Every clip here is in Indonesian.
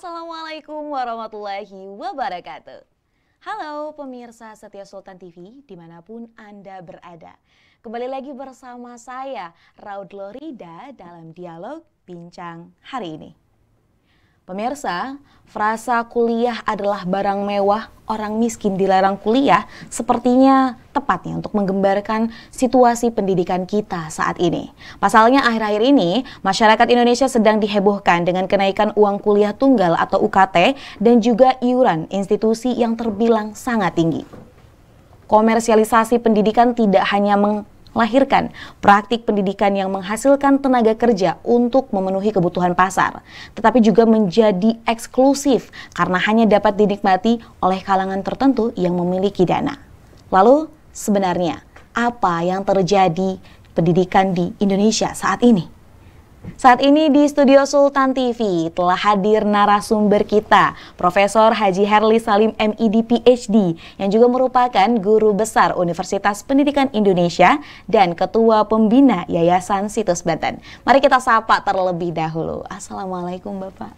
Assalamualaikum warahmatullahi wabarakatuh. Halo pemirsa setia Sultan TV dimanapun Anda berada. Kembali lagi bersama saya Raud Lorida dalam dialog bincang hari ini. Pemirsa, frasa kuliah adalah barang mewah, orang miskin dilarang kuliah sepertinya tepatnya untuk menggambarkan situasi pendidikan kita saat ini. Pasalnya akhir-akhir ini, masyarakat Indonesia sedang dihebohkan dengan kenaikan uang kuliah tunggal atau UKT dan juga iuran institusi yang terbilang sangat tinggi. Komersialisasi pendidikan tidak hanya melahirkan praktik pendidikan yang menghasilkan tenaga kerja untuk memenuhi kebutuhan pasar, tetapi juga menjadi eksklusif karena hanya dapat dinikmati oleh kalangan tertentu yang memiliki dana. Lalu sebenarnya apa yang terjadi pendidikan di Indonesia saat ini? Saat ini di studio Sultan TV telah hadir narasumber kita, Profesor Haji Herli Salim MID PhD, yang juga merupakan guru besar Universitas Pendidikan Indonesia dan Ketua Pembina Yayasan Situs Banten. Mari kita sapa terlebih dahulu. Assalamualaikum Bapak.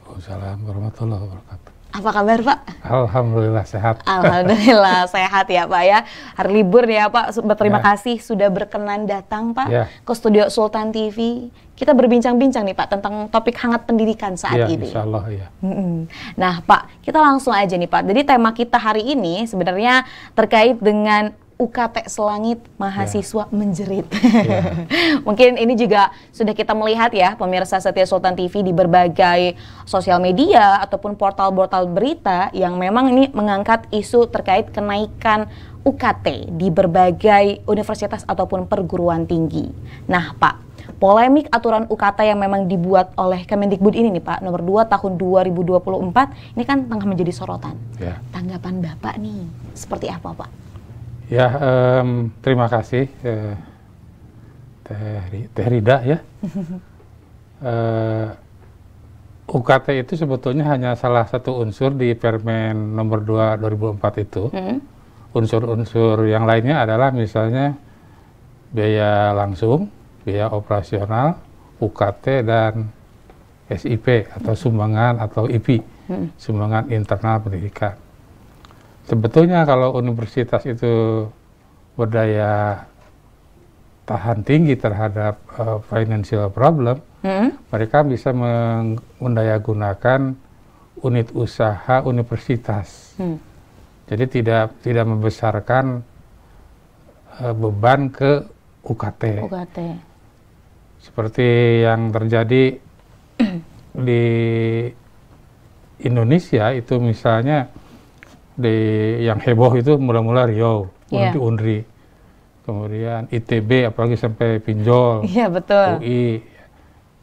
Waalaikumsalam warahmatullahi wabarakatuh. Apa kabar Pak? Alhamdulillah sehat. Alhamdulillah sehat ya Pak ya. Hari libur ya Pak. Berterima kasih sudah berkenan datang Pak ke studio Sultan TV. Kita berbincang-bincang nih Pak tentang topik hangat pendidikan saat ini. Insya Allah ya. Nah Pak, kita langsung aja nih Pak. Jadi tema kita hari ini sebenarnya terkait dengan UKT selangit mahasiswa menjerit. Mungkin ini juga sudah kita melihat ya pemirsa setia Sultan TV di berbagai sosial media ataupun portal-portal berita yang memang ini mengangkat isu terkait kenaikan UKT di berbagai universitas ataupun perguruan tinggi. Nah Pak, polemik aturan UKT yang memang dibuat oleh Kemendikbud ini nih Pak, nomor 2 tahun 2024, ini kan tengah menjadi sorotan. Tanggapan Bapak nih, seperti apa Pak? Ya, terima kasih Teh Rida ya. UKT itu sebetulnya hanya salah satu unsur di Permen nomor 2 2004 itu. Unsur-unsur yang lainnya adalah misalnya biaya langsung, biaya operasional, UKT dan SIP atau sumbangan atau IP, sumbangan internal pendidikan. Sebetulnya kalau universitas itu berdaya tahan tinggi terhadap financial problem, mereka bisa mendayagunakan unit usaha universitas. Jadi tidak membesarkan beban ke UKT. Seperti yang terjadi di Indonesia itu misalnya yang heboh itu mula-mula Riau, Unri, kemudian ITB apalagi sampai pinjol, UI.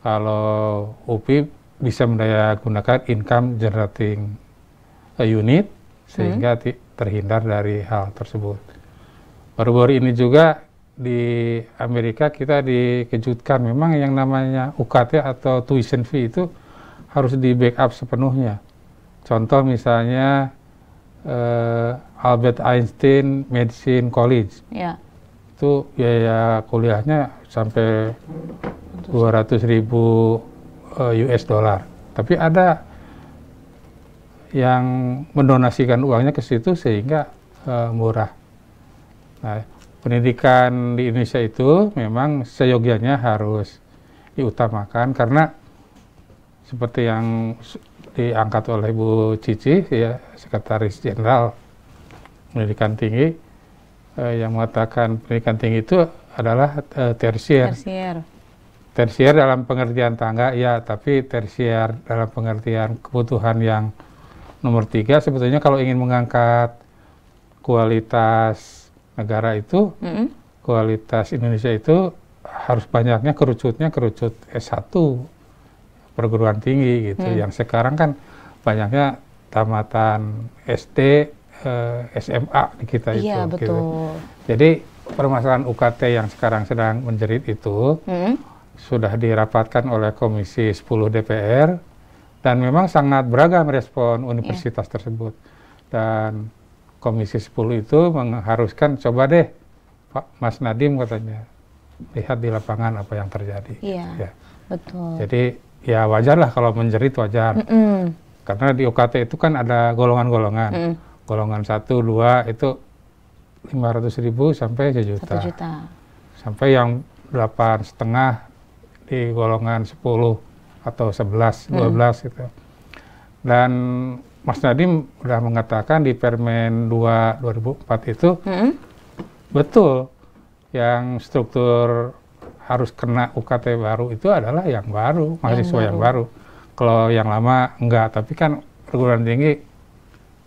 Kalau UPI bisa mendayagunakan income generating unit sehingga terhindar dari hal tersebut. Baru-baru ini juga di Amerika kita dikejutkan memang yang namanya UKT atau tuition fee itu harus di backup sepenuhnya. Contoh misalnya Albert Einstein Medicine College, itu biaya kuliahnya sampai 200.000 US dollar. Tapi ada yang mendonasikan uangnya ke situ sehingga murah. Nah, pendidikan di Indonesia itu memang seyogianya harus diutamakan karena seperti yang diangkat oleh Bu Cici, ya, Sekretaris Jenderal Pendidikan Tinggi, yang mengatakan pendidikan tinggi itu adalah tersier. Tersier dalam pengertian tangga, ya, tapi tersier dalam pengertian kebutuhan yang nomor 3. Sebetulnya kalau ingin mengangkat kualitas negara itu, kualitas Indonesia itu harus banyaknya kerucut S1. Perguruan tinggi gitu, yang sekarang kan banyaknya tamatan SD, SMA di kita itu. Betul. Gitu. Jadi permasalahan UKT yang sekarang sedang menjerit itu sudah dirapatkan oleh Komisi 10 DPR dan memang sangat beragam respon universitas tersebut. Dan Komisi 10 itu mengharuskan coba deh Pak Mas Nadiem katanya lihat di lapangan apa yang terjadi. Betul. Jadi ya wajar lah kalau menjerit wajar. Karena di UKT itu kan ada golongan-golongan. Golongan 1, 2 itu 500.000 sampai 1 juta. 1 juta. Sampai yang 8,5 di golongan 10 atau 11, 12 gitu. Dan Mas Nadiem udah mengatakan di Permen 2 2004 itu betul yang struktur harus kena UKT baru itu adalah yang baru, mahasiswa yang baru. Kalau yang lama enggak, tapi kan perguruan tinggi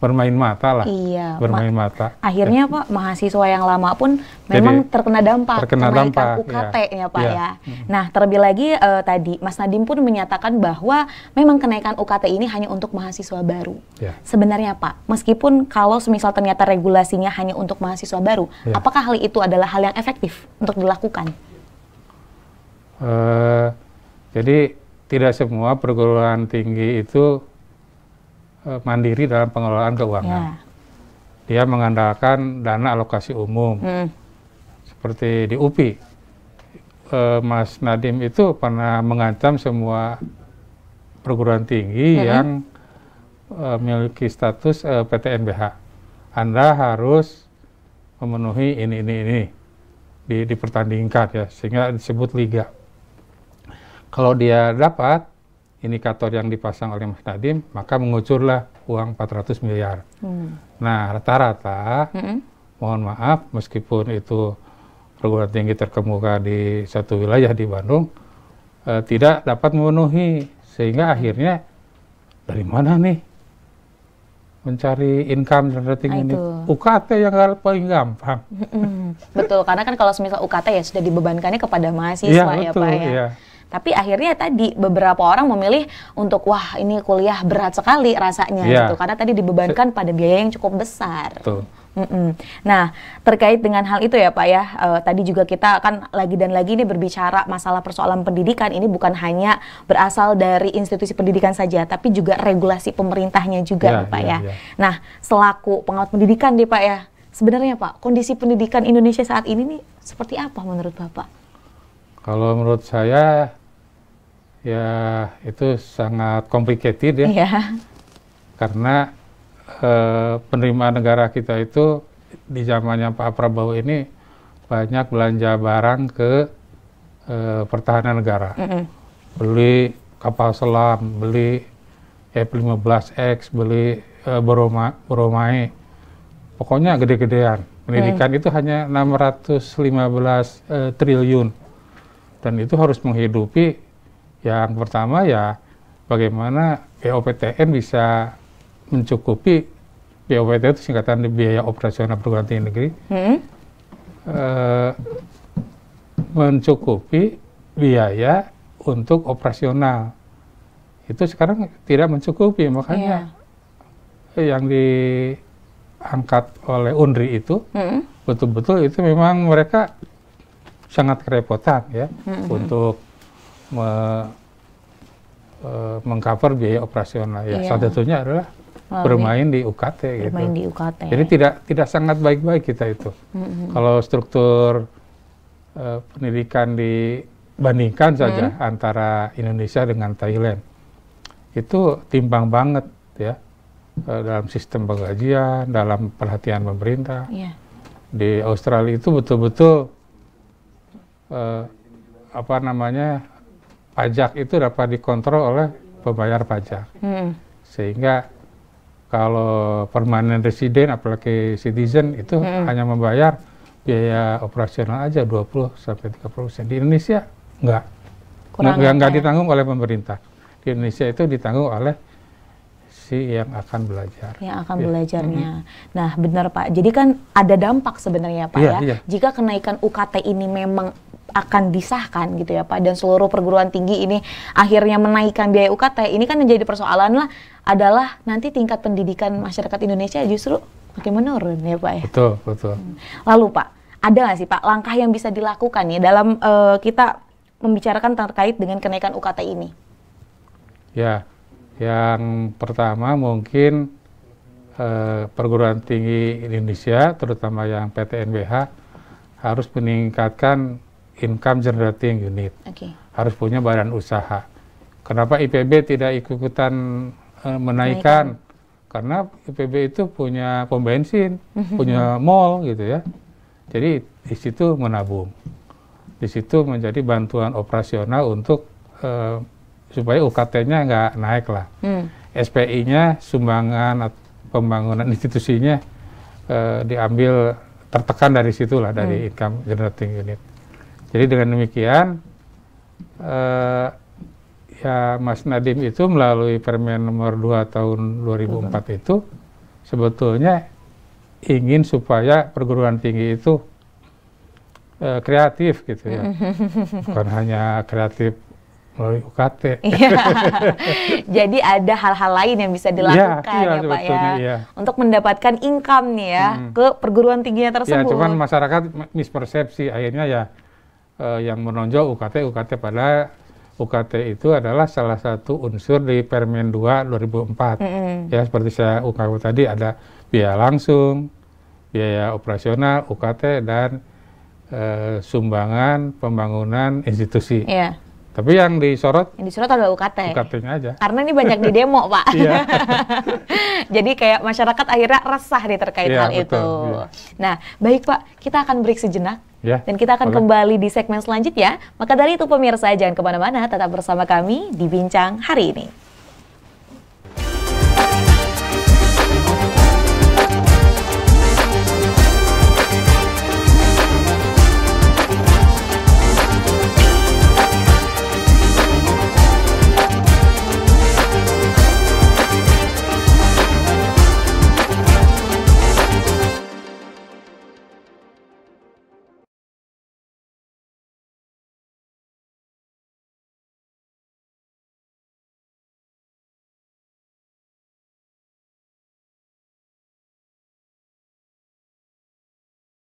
bermain mata lah. Iya. Bermain mata. Akhirnya Pak, mahasiswa yang lama pun memang terkena dampak kenaikan UKT-nya Pak ya. Nah, terlebih lagi tadi Mas Nadiem pun menyatakan bahwa memang kenaikan UKT ini hanya untuk mahasiswa baru. Sebenarnya Pak, meskipun kalau semisal ternyata regulasinya hanya untuk mahasiswa baru, apakah hal itu adalah hal yang efektif untuk dilakukan? Jadi tidak semua perguruan tinggi itu mandiri dalam pengelolaan keuangan. Dia mengandalkan dana alokasi umum. Seperti di UPI, Mas Nadiem itu pernah mengancam semua perguruan tinggi yang memiliki status PTNBH. Anda harus memenuhi ini dipertandingkan ya, sehingga disebut liga. Kalau dia dapat indikator yang dipasang oleh Mas Nadiem, maka mengucurlah uang 400 miliar. Nah, rata-rata, mohon maaf, meskipun itu perguruan tinggi terkemuka di satu wilayah di Bandung, tidak dapat memenuhi. Sehingga akhirnya, dari mana nih mencari income generating ini? UKT yang paling gampang. Betul, karena kan kalau semisal UKT ya sudah dibebankannya kepada mahasiswa ya Pak ya. Iya. Tapi akhirnya tadi beberapa orang memilih untuk wah ini kuliah berat sekali rasanya gitu karena tadi dibebankan pada biaya yang cukup besar. Nah, terkait dengan hal itu ya Pak ya, tadi juga kita akan lagi dan lagi ini berbicara masalah persoalan pendidikan ini bukan hanya berasal dari institusi pendidikan saja, tapi juga regulasi pemerintahnya juga Pak ya. Nah, selaku pengawat pendidikan nih Pak ya, sebenarnya Pak, kondisi pendidikan Indonesia saat ini nih seperti apa menurut Bapak? Kalau menurut saya, ya itu sangat complicated ya, karena penerimaan negara kita itu di zamannya Pak Prabowo ini banyak belanja barang ke pertahanan negara, beli kapal selam, beli F-15X, beli Boromai, pokoknya gede-gedean. Pendidikan itu hanya 615 triliun, dan itu harus menghidupi. Yang pertama ya bagaimana BOPTN bisa mencukupi, BOPTN itu singkatan biaya operasional perguruan tinggi negeri, mencukupi biaya untuk operasional. Itu sekarang tidak mencukupi, makanya yang diangkat oleh UNRI itu betul-betul itu memang mereka sangat kerepotan ya untuk mengcover biaya operasional ya. Salah satunya adalah bermain di UKT gitu. Bermain di UKT. Jadi tidak sangat baik-baik kita itu. Kalau struktur pendidikan dibandingkan saja antara Indonesia dengan Thailand, itu timbang banget ya dalam sistem penggajian, dalam perhatian pemerintah. Di Australia itu betul-betul pajak itu dapat dikontrol oleh pembayar pajak. Sehingga kalau permanent resident apalagi citizen itu hanya membayar biaya operasional aja 20-30%. Di Indonesia enggak ditanggung oleh pemerintah. Di Indonesia itu ditanggung oleh si yang akan belajar. Yang akan belajarnya. Nah, benar Pak. Jadi kan ada dampak sebenarnya Pak Jika kenaikan UKT ini memang akan disahkan gitu ya Pak, dan seluruh perguruan tinggi ini akhirnya menaikkan biaya UKT, ini kan menjadi persoalan lah adalah nanti tingkat pendidikan masyarakat Indonesia justru makin menurun ya Pak ya. Betul. Lalu Pak, ada nggak sih Pak langkah yang bisa dilakukan ya dalam kita membicarakan terkait dengan kenaikan UKT ini? Ya, yang pertama mungkin perguruan tinggi Indonesia, terutama yang PTNBH, harus meningkatkan income generating unit. Harus punya badan usaha. Kenapa IPB tidak ikutan menaikkan? Karena IPB itu punya pom bensin, punya mall gitu ya. Jadi di situ menabung. Di situ menjadi bantuan operasional untuk supaya UKT-nya nggak naik lah. SPI-nya, sumbangan pembangunan institusinya diambil, tertekan dari situlah, dari income generating unit. Jadi dengan demikian, ya Mas Nadiem itu melalui Permen nomor 2 tahun 2004 itu sebetulnya ingin supaya perguruan tinggi itu kreatif gitu ya. Bukan hanya kreatif melalui UKT. Jadi ada hal-hal lain yang bisa dilakukan ya Pak ya, iya. untuk mendapatkan income nih ya ke perguruan tingginya tersebut. Ya, cuman masyarakat mispersepsi akhirnya ya yang menonjol UKT, padahal UKT itu adalah salah satu unsur di Permen 2 2004. Ya, seperti saya ungkapkan tadi, ada biaya langsung, biaya operasional, UKT, dan sumbangan pembangunan institusi. Iya. Tapi yang disorot adalah UKT. UKT-nya aja. Karena ini banyak di demo, Pak. Jadi kayak masyarakat akhirnya resah nih terkait hal betul, itu. iya. Nah, baik Pak, kita akan break sejenak. Ya, Dan kita akan kembali di segmen selanjutnya. Maka dari itu pemirsa, jangan kemana-mana, tetap bersama kami di Bincang Hari Ini.